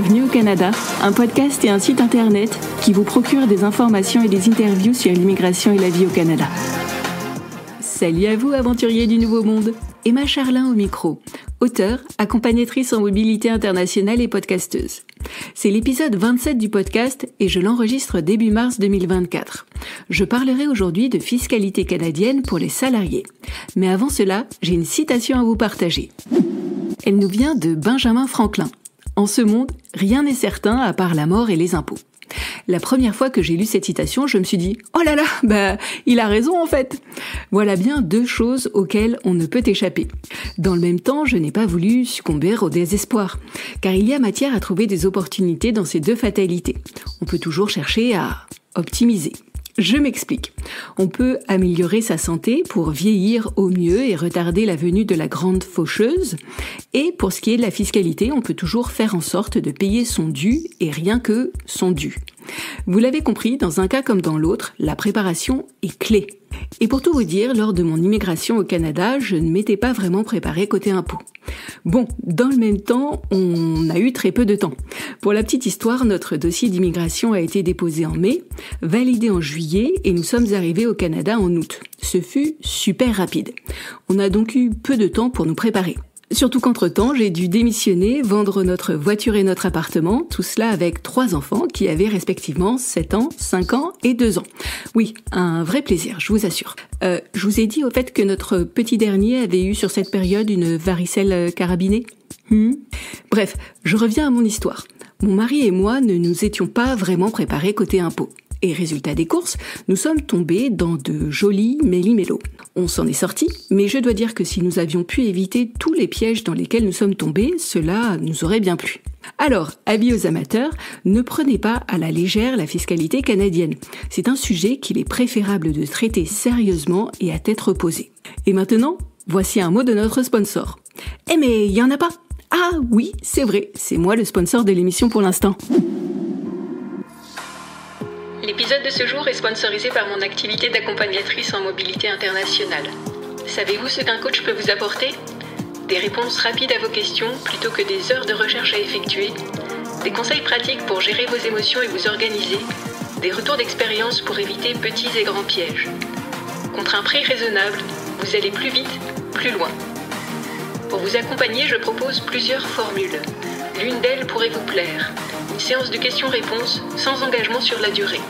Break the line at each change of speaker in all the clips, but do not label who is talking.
Bienvenue au Canada, un podcast et un site internet qui vous procure des informations et des interviews sur l'immigration et la vie au Canada. Salut à vous, aventuriers du Nouveau Monde. Emma Charlin au micro, auteure, accompagnatrice en mobilité internationale et podcasteuse. C'est l'épisode 27 du podcast et je l'enregistre début mars 2024. Je parlerai aujourd'hui de fiscalité canadienne pour les salariés. Mais avant cela, j'ai une citation à vous partager. Elle nous vient de Benjamin Franklin. En ce monde, rien n'est certain à part la mort et les impôts. La première fois que j'ai lu cette citation, je me suis dit « Oh là là, il a raison en fait !» Voilà bien deux choses auxquelles on ne peut échapper. Dans le même temps, je n'ai pas voulu succomber au désespoir, car il y a matière à trouver des opportunités dans ces deux fatalités. On peut toujours chercher à optimiser. Je m'explique. On peut améliorer sa santé pour vieillir au mieux et retarder la venue de la grande faucheuse. Et pour ce qui est de la fiscalité, on peut toujours faire en sorte de payer son dû et rien que son dû. Vous l'avez compris, dans un cas comme dans l'autre, la préparation est clé. Et pour tout vous dire, lors de mon immigration au Canada, je ne m'étais pas vraiment préparée côté impôts. Bon, dans le même temps, on a eu très peu de temps. Pour la petite histoire, notre dossier d'immigration a été déposé en mai, validé en juillet et nous sommes arrivés au Canada en août. Ce fut super rapide. On a donc eu peu de temps pour nous préparer. Surtout qu'entre-temps, j'ai dû démissionner, vendre notre voiture et notre appartement, tout cela avec 3 enfants qui avaient respectivement 7 ans, 5 ans et 2 ans. Oui, un vrai plaisir, je vous assure. Je vous ai dit au fait que notre petit dernier avait eu sur cette période une varicelle carabinée. Bref, je reviens à mon histoire. Mon mari et moi ne nous étions pas vraiment préparés côté impôts. Et résultat des courses, nous sommes tombés dans de jolis méli-mélos. On s'en est sortis, mais je dois dire que si nous avions pu éviter tous les pièges dans lesquels nous sommes tombés, cela nous aurait bien plu. Alors, avis aux amateurs, ne prenez pas à la légère la fiscalité canadienne. C'est un sujet qu'il est préférable de traiter sérieusement et à tête reposée. Et maintenant, voici un mot de notre sponsor. Eh mais il y en a pas! Ah oui, c'est vrai, c'est moi le sponsor de l'émission pour l'instant.
L'épisode de ce jour est sponsorisé par mon activité d'accompagnatrice en mobilité internationale. Savez-vous ce qu'un coach peut vous apporter ? Des réponses rapides à vos questions plutôt que des heures de recherche à effectuer, des conseils pratiques pour gérer vos émotions et vous organiser, des retours d'expérience pour éviter petits et grands pièges. Contre un prix raisonnable, vous allez plus vite, plus loin. Pour vous accompagner, je propose plusieurs formules. L'une d'elles pourrait vous plaire. Une séance de questions-réponses sans engagement sur la durée.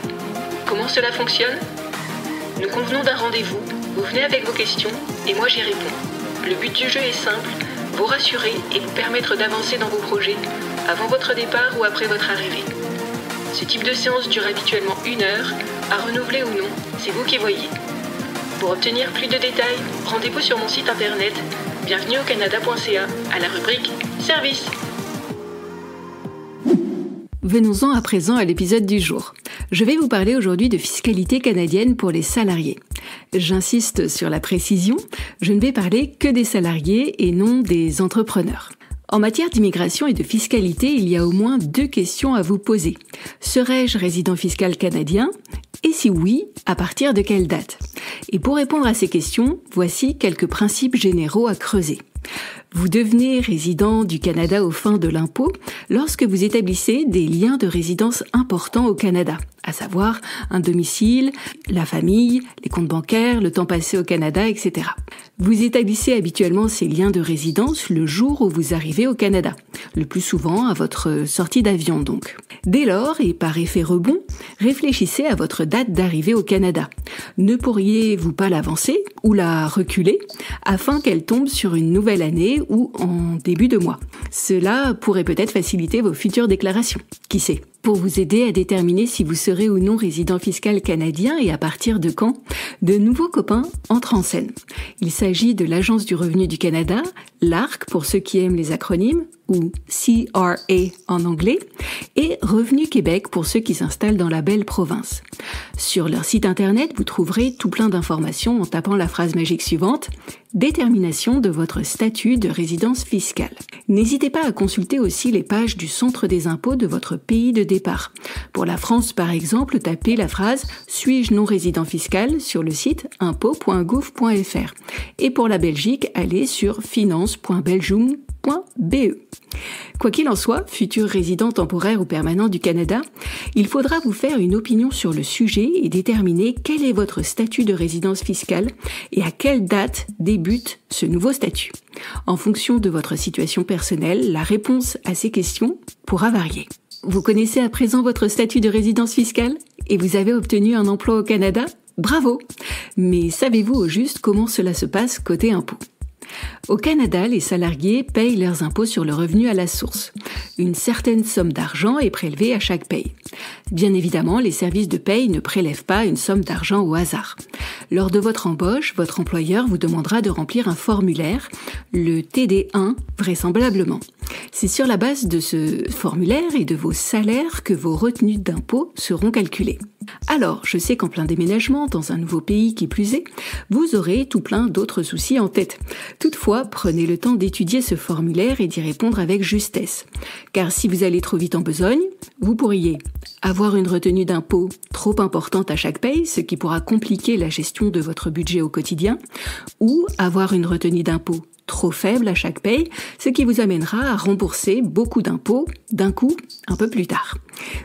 Comment cela fonctionne ? Nous convenons d'un rendez-vous, vous venez avec vos questions et moi j'y réponds. Le but du jeu est simple, vous rassurer et vous permettre d'avancer dans vos projets avant votre départ ou après votre arrivée. Ce type de séance dure habituellement 1 heure, à renouveler ou non, c'est vous qui voyez. Pour obtenir plus de détails, rendez-vous sur mon site internet bienvenueaucanada.ca à la rubrique Service.
Venons-en à présent à l'épisode du jour. Je vais vous parler aujourd'hui de fiscalité canadienne pour les salariés. J'insiste sur la précision, je ne vais parler que des salariés et non des entrepreneurs. En matière d'immigration et de fiscalité, il y a au moins 2 questions à vous poser. Serais-je résident fiscal canadien ? Et si oui, à partir de quelle date ? Et pour répondre à ces questions, voici quelques principes généraux à creuser. Vous devenez résident du Canada aux fins de l'impôt lorsque vous établissez des liens de résidence importants au Canada, à savoir un domicile, la famille, les comptes bancaires, le temps passé au Canada, etc. Vous établissez habituellement ces liens de résidence le jour où vous arrivez au Canada, le plus souvent à votre sortie d'avion donc. Dès lors, et par effet rebond, réfléchissez à votre date d'arrivée au Canada. Ne pourriez-vous pas l'avancer ou la reculer afin qu'elle tombe sur une nouvelle année ou en début de mois ? Cela pourrait peut-être faciliter vos futures déclarations. Qui sait ? Pour vous aider à déterminer si vous serez ou non résident fiscal canadien et à partir de quand, de nouveaux copains entrent en scène. Il s'agit de l'Agence du revenu du Canada, l'ARC pour ceux qui aiment les acronymes, ou CRA en anglais, et Revenu Québec pour ceux qui s'installent dans la belle province. Sur leur site internet, vous trouverez tout plein d'informations en tapant la phrase magique suivante « Détermination de votre statut de résidence fiscale ». N'hésitez pas à consulter aussi les pages du Centre des impôts de votre pays de départ. Pour la France, par exemple, tapez la phrase « Suis-je non résident fiscal ?» sur le site impôts.gouv.fr. Et pour la Belgique, allez sur finance.belgium.fr. Quoi qu'il en soit, futur résident temporaire ou permanent du Canada, il faudra vous faire une opinion sur le sujet et déterminer quel est votre statut de résidence fiscale et à quelle date débute ce nouveau statut. En fonction de votre situation personnelle, la réponse à ces questions pourra varier. Vous connaissez à présent votre statut de résidence fiscale et vous avez obtenu un emploi au Canada ? Bravo! Mais savez-vous au juste comment cela se passe côté impôts ? Au Canada, les salariés payent leurs impôts sur le revenu à la source. Une certaine somme d'argent est prélevée à chaque paye. Bien évidemment, les services de paye ne prélèvent pas une somme d'argent au hasard. Lors de votre embauche, votre employeur vous demandera de remplir un formulaire, le TD1 vraisemblablement. C'est sur la base de ce formulaire et de vos salaires que vos retenues d'impôts seront calculées. Alors, je sais qu'en plein déménagement, dans un nouveau pays qui plus est, vous aurez tout plein d'autres soucis en tête. Toutefois, prenez le temps d'étudier ce formulaire et d'y répondre avec justesse. Car si vous allez trop vite en besogne, vous pourriez avoir une retenue d'impôt trop importante à chaque paye, ce qui pourra compliquer la gestion de votre budget au quotidien, ou avoir une retenue d'impôt trop faible à chaque paye, ce qui vous amènera à rembourser beaucoup d'impôts d'un coup un peu plus tard.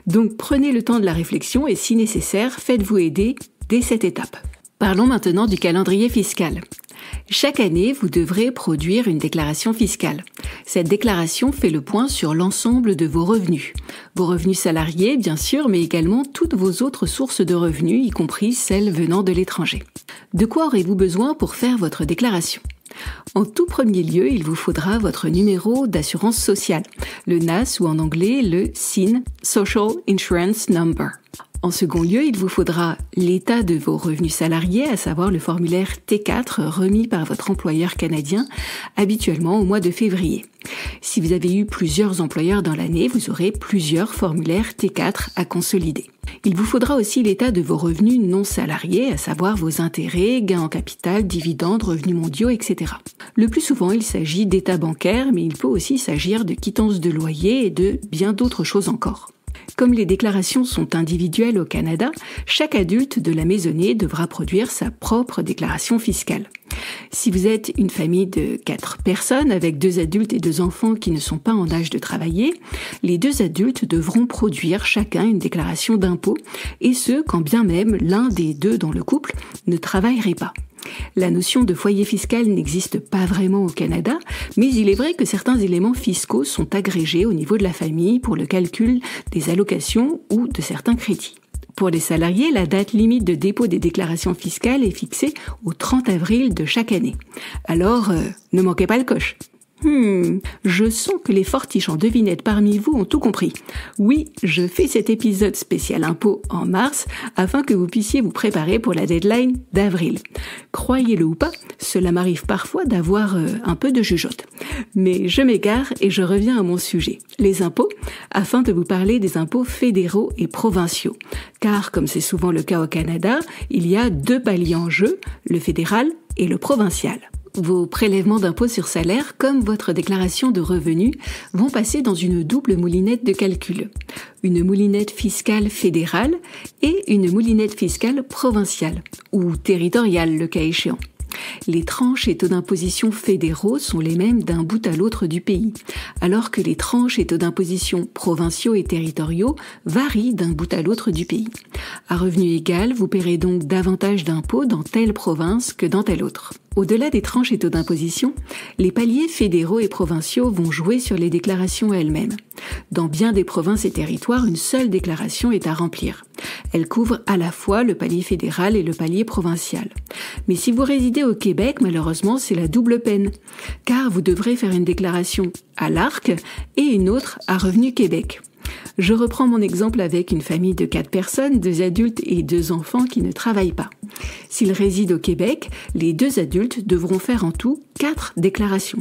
Donc prenez le temps de la réflexion et si nécessaire, faites-vous aider dès cette étape. Parlons maintenant du calendrier fiscal. Chaque année, vous devrez produire une déclaration fiscale. Cette déclaration fait le point sur l'ensemble de vos revenus. Vos revenus salariés, bien sûr, mais également toutes vos autres sources de revenus, y compris celles venant de l'étranger. De quoi aurez-vous besoin pour faire votre déclaration ? En tout premier lieu, il vous faudra votre numéro d'assurance sociale, le NAS ou en anglais le SIN, Social Insurance Number. En second lieu, il vous faudra l'état de vos revenus salariés, à savoir le formulaire T4 remis par votre employeur canadien, habituellement au mois de février. Si vous avez eu plusieurs employeurs dans l'année, vous aurez plusieurs formulaires T4 à consolider. Il vous faudra aussi l'état de vos revenus non salariés, à savoir vos intérêts, gains en capital, dividendes, revenus mondiaux, etc. Le plus souvent, il s'agit d'états bancaires, mais il peut aussi s'agir de quittances de loyer et de bien d'autres choses encore. Comme les déclarations sont individuelles au Canada, chaque adulte de la maisonnée devra produire sa propre déclaration fiscale. Si vous êtes une famille de 4 personnes avec 2 adultes et 2 enfants qui ne sont pas en âge de travailler, les 2 adultes devront produire chacun une déclaration d'impôt, et ce, quand bien même l'un des 2 dans le couple ne travaillerait pas. La notion de foyer fiscal n'existe pas vraiment au Canada, mais il est vrai que certains éléments fiscaux sont agrégés au niveau de la famille pour le calcul des allocations ou de certains crédits. Pour les salariés, la date limite de dépôt des déclarations fiscales est fixée au 30 avril de chaque année. Alors, ne manquez pas le coche. Je sens que les fortiches en devinettes parmi vous ont tout compris. Oui, je fais cet épisode spécial impôt en mars afin que vous puissiez vous préparer pour la deadline d'avril. Croyez-le ou pas, cela m'arrive parfois d'avoir un peu de jugeote. Mais je m'égare et je reviens à mon sujet, les impôts, afin de vous parler des impôts fédéraux et provinciaux. Car, comme c'est souvent le cas au Canada, il y a 2 paliers en jeu, le fédéral et le provincial. Vos prélèvements d'impôts sur salaire, comme votre déclaration de revenus, vont passer dans une double moulinette de calcul. Une moulinette fiscale fédérale et une moulinette fiscale provinciale, ou territoriale le cas échéant. Les tranches et taux d'imposition fédéraux sont les mêmes d'un bout à l'autre du pays, alors que les tranches et taux d'imposition provinciaux et territoriaux varient d'un bout à l'autre du pays. À revenu égal, vous paierez donc davantage d'impôts dans telle province que dans telle autre. Au-delà des tranches et taux d'imposition, les paliers fédéraux et provinciaux vont jouer sur les déclarations elles-mêmes. Dans bien des provinces et territoires, une seule déclaration est à remplir. Elle couvre à la fois le palier fédéral et le palier provincial. Mais si vous résidez au Québec, malheureusement, c'est la double peine, car vous devrez faire une déclaration à l'ARC et une autre à Revenu Québec. Je reprends mon exemple avec une famille de 4 personnes, 2 adultes et 2 enfants qui ne travaillent pas. S'ils résident au Québec, les 2 adultes devront faire en tout 4 déclarations.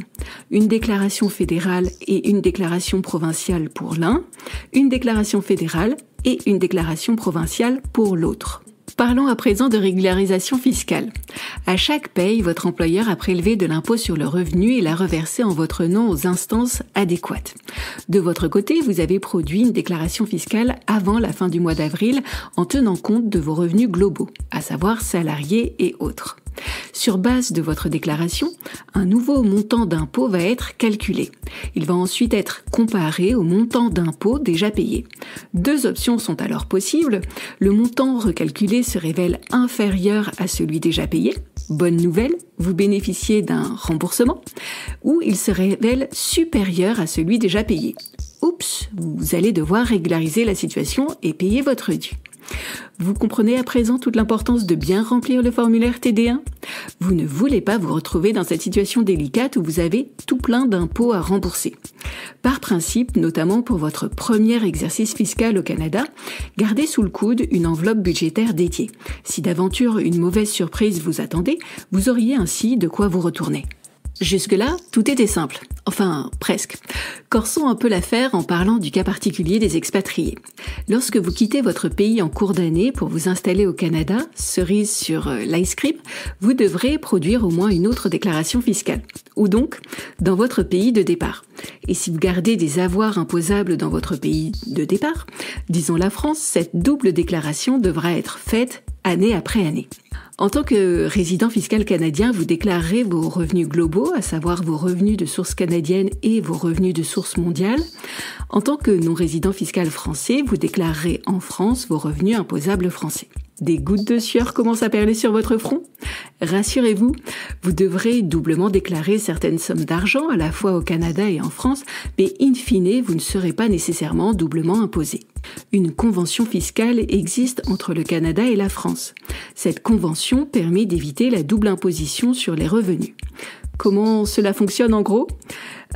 Une déclaration fédérale et une déclaration provinciale pour l'un, une déclaration fédérale et une déclaration provinciale pour l'autre. Parlons à présent de régularisation fiscale. À chaque paye, votre employeur a prélevé de l'impôt sur le revenu et l'a reversé en votre nom aux instances adéquates. De votre côté, vous avez produit une déclaration fiscale avant la fin du mois d'avril en tenant compte de vos revenus globaux, à savoir salariés et autres. Sur base de votre déclaration, un nouveau montant d'impôt va être calculé. Il va ensuite être comparé au montant d'impôt déjà payé. 2 options sont alors possibles. Le montant recalculé se révèle inférieur à celui déjà payé. Bonne nouvelle, vous bénéficiez d'un remboursement. Ou il se révèle supérieur à celui déjà payé. Oups, vous allez devoir régulariser la situation et payer votre dû. Vous comprenez à présent toute l'importance de bien remplir le formulaire TD1 ? Vous ne voulez pas vous retrouver dans cette situation délicate où vous avez tout plein d'impôts à rembourser. Par principe, notamment pour votre premier exercice fiscal au Canada, gardez sous le coude une enveloppe budgétaire dédiée. Si d'aventure une mauvaise surprise vous attendait, vous auriez ainsi de quoi vous retourner. Jusque-là, tout était simple. Enfin, presque. Corsons un peu l'affaire en parlant du cas particulier des expatriés. Lorsque vous quittez votre pays en cours d'année pour vous installer au Canada, cerise sur l'ice cream, vous devrez produire au moins une autre déclaration fiscale. Ou donc, dans votre pays de départ. Et si vous gardez des avoirs imposables dans votre pays de départ, disons la France, cette double déclaration devra être faite année après année. En tant que résident fiscal canadien, vous déclarerez vos revenus globaux, à savoir vos revenus de source canadienne et vos revenus de source mondiale. En tant que non-résident fiscal français, vous déclarerez en France vos revenus imposables français. Des gouttes de sueur commencent à perler sur votre front ? Rassurez-vous, vous devrez doublement déclarer certaines sommes d'argent à la fois au Canada et en France, mais in fine, vous ne serez pas nécessairement doublement imposé. Une convention fiscale existe entre le Canada et la France. Cette convention permet d'éviter la double imposition sur les revenus. Comment cela fonctionne en gros ?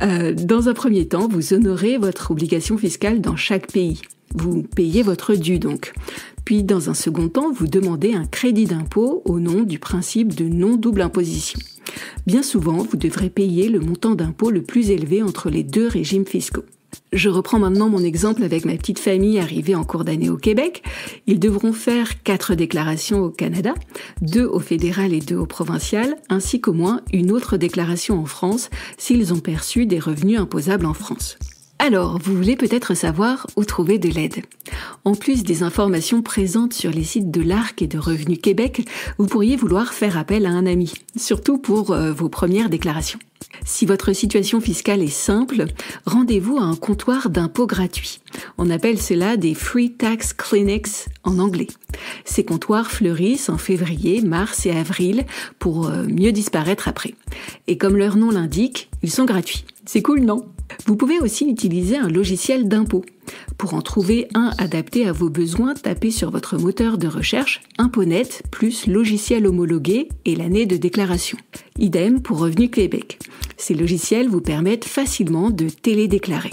Dans un premier temps, vous honorez votre obligation fiscale dans chaque pays. Vous payez votre dû donc. Puis, dans un second temps, vous demandez un crédit d'impôt au nom du principe de non-double imposition. Bien souvent, vous devrez payer le montant d'impôt le plus élevé entre les 2 régimes fiscaux. Je reprends maintenant mon exemple avec ma petite famille arrivée en cours d'année au Québec. Ils devront faire 4 déclarations au Canada, 2 au fédéral et 2 au provincial, ainsi qu'au moins une autre déclaration en France s'ils ont perçu des revenus imposables en France. Alors, vous voulez peut-être savoir où trouver de l'aide. En plus des informations présentes sur les sites de l'ARC et de Revenu Québec, vous pourriez vouloir faire appel à un ami, surtout pour vos premières déclarations. Si votre situation fiscale est simple, rendez-vous à un comptoir d'impôt gratuit. On appelle cela des Free Tax Clinics en anglais. Ces comptoirs fleurissent en février, mars et avril pour mieux disparaître après. Et comme leur nom l'indique, ils sont gratuits. C'est cool, non ? Vous pouvez aussi utiliser un logiciel d'impôt. Pour en trouver un adapté à vos besoins, tapez sur votre moteur de recherche ImpoNet plus logiciel homologué et l'année de déclaration. Idem pour Revenu Québec. Ces logiciels vous permettent facilement de télédéclarer.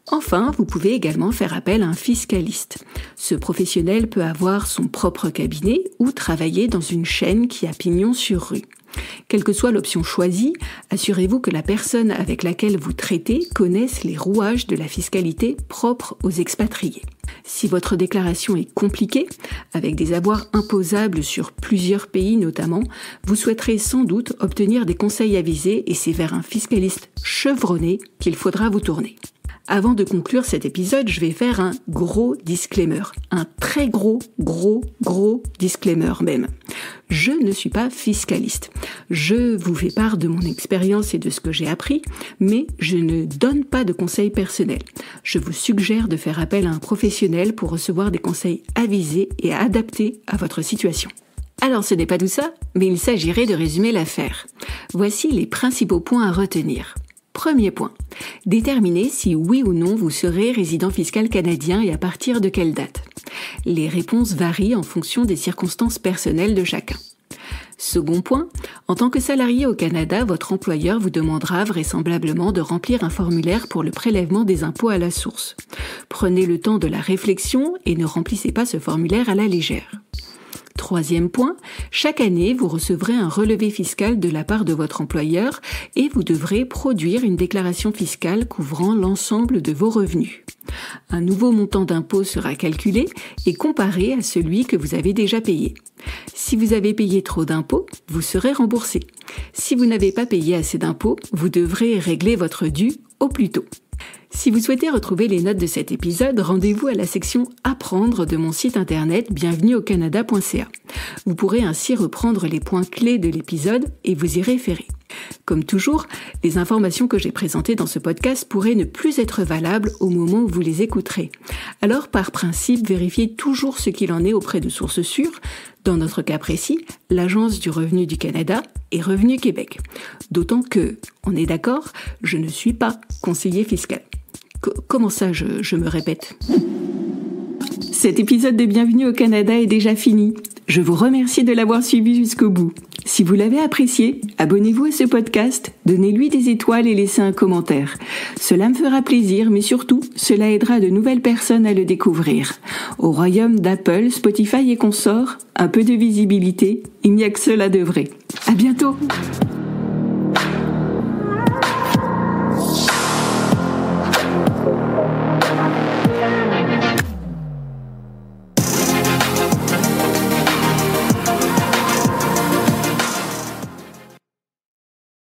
Enfin, vous pouvez également faire appel à un fiscaliste. Ce professionnel peut avoir son propre cabinet ou travailler dans une chaîne qui a pignon sur rue. Quelle que soit l'option choisie, assurez-vous que la personne avec laquelle vous traitez connaisse les rouages de la fiscalité propres aux expatriés. Si votre déclaration est compliquée, avec des avoirs imposables sur plusieurs pays notamment, vous souhaiterez sans doute obtenir des conseils avisés et c'est vers un fiscaliste chevronné qu'il faudra vous tourner. Avant de conclure cet épisode, je vais faire un gros disclaimer. Un très gros disclaimer même. Je ne suis pas fiscaliste. Je vous fais part de mon expérience et de ce que j'ai appris, mais je ne donne pas de conseils personnels. Je vous suggère de faire appel à un professionnel pour recevoir des conseils avisés et adaptés à votre situation. Alors ce n'est pas tout ça, mais il s'agirait de résumer l'affaire. Voici les principaux points à retenir. Premier point, déterminez si oui ou non vous serez résident fiscal canadien et à partir de quelle date. Les réponses varient en fonction des circonstances personnelles de chacun. Second point, en tant que salarié au Canada, votre employeur vous demandera vraisemblablement de remplir un formulaire pour le prélèvement des impôts à la source. Prenez le temps de la réflexion et ne remplissez pas ce formulaire à la légère. Troisième point, chaque année, vous recevrez un relevé fiscal de la part de votre employeur et vous devrez produire une déclaration fiscale couvrant l'ensemble de vos revenus. Un nouveau montant d'impôt sera calculé et comparé à celui que vous avez déjà payé. Si vous avez payé trop d'impôts, vous serez remboursé. Si vous n'avez pas payé assez d'impôts, vous devrez régler votre dû au plus tôt. Si vous souhaitez retrouver les notes de cet épisode, rendez-vous à la section « Apprendre » de mon site internet bienvenueaucanada.ca. Vous pourrez ainsi reprendre les points clés de l'épisode et vous y référer. Comme toujours, les informations que j'ai présentées dans ce podcast pourraient ne plus être valables au moment où vous les écouterez. Alors, par principe, vérifiez toujours ce qu'il en est auprès de sources sûres, dans notre cas précis, l'Agence du revenu du Canada et Revenu Québec. D'autant que, on est d'accord, je ne suis pas conseiller fiscal. Comment ça, je me répète ? Cet épisode de Bienvenue au Canada est déjà fini. Je vous remercie de l'avoir suivi jusqu'au bout. Si vous l'avez apprécié, abonnez-vous à ce podcast, donnez-lui des étoiles et laissez un commentaire. Cela me fera plaisir, mais surtout, cela aidera de nouvelles personnes à le découvrir. Au royaume d'Apple, Spotify et consorts, un peu de visibilité, il n'y a que cela de vrai. À bientôt!